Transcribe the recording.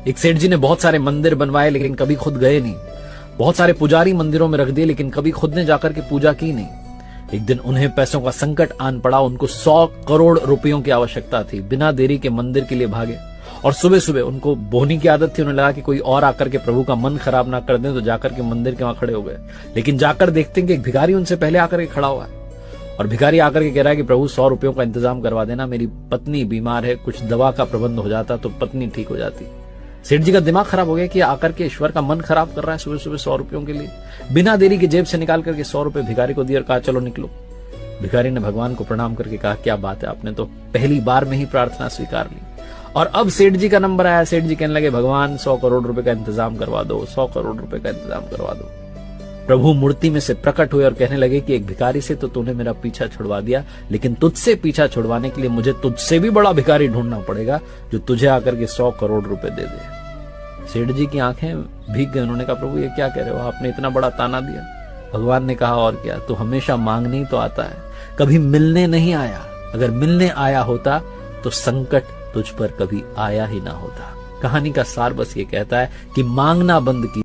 एक सेठ जी ने बहुत सारे मंदिर बनवाए लेकिन कभी खुद गए नहीं। बहुत सारे पुजारी मंदिरों में रख दिए लेकिन कभी खुद ने जाकर के पूजा की नहीं। एक दिन उन्हें पैसों का संकट आन पड़ा। उनको 100 करोड़ रुपयों की आवश्यकता थी। बिना देरी के मंदिर के लिए भागे और सुबह सुबह उनको बोहनी की आदत थी। उन्हें लगा कि कोई और आकर के प्रभु का मन खराब ना कर दें, तो जाकर के मंदिर के वहां खड़े हो गए। लेकिन जाकर देखते हैं कि एक भिखारी उनसे पहले आकर के खड़ा हुआ है और भिखारी आकर के कह रहा है कि प्रभु 100 रुपयों का इंतजाम करवा देना, मेरी पत्नी बीमार है, कुछ दवा का प्रबंध हो जाता तो पत्नी ठीक हो जाती। सेठ जी का दिमाग खराब हो गया कि आकर के ईश्वर का मन खराब कर रहा है सुबह सुबह 100 रुपयों के लिए। बिना देरी के जेब से निकाल करके 100 रुपए भिखारी को दिए और कहा चलो निकलो। भिखारी ने भगवान को प्रणाम करके कहा क्या बात है, आपने तो पहली बार में ही प्रार्थना स्वीकार ली। और अब सेठ जी का नंबर आया। सेठ जी कहने लगे भगवान 100 करोड़ रुपए का इंतजाम करवा दो, 100 करोड़ रुपए का इंतजाम करवा दो। प्रभु मूर्ति में से प्रकट हुए और कहने लगे कि एक भिखारी से तो तूने मेरा पीछा छुड़वा दिया, लेकिन तुझसे पीछा छुड़वाने के लिए मुझे तुझसे भी बड़ा भिखारी ढूंढना पड़ेगा जो तुझे आकर के 100 करोड़ रुपए दे दे। सेठ जी की आंखें भीग गई। उन्होंने कहा प्रभु ये क्या कह रहे हो, आपने इतना बड़ा ताना दिया। भगवान ने कहा और क्या, तू हमेशा मांगने ही तो आता है, कभी मिलने नहीं आया। अगर मिलने आया होता तो संकट तुझ पर कभी आया ही ना होता। कहानी का सार बस ये कहता है कि मांगना बंद की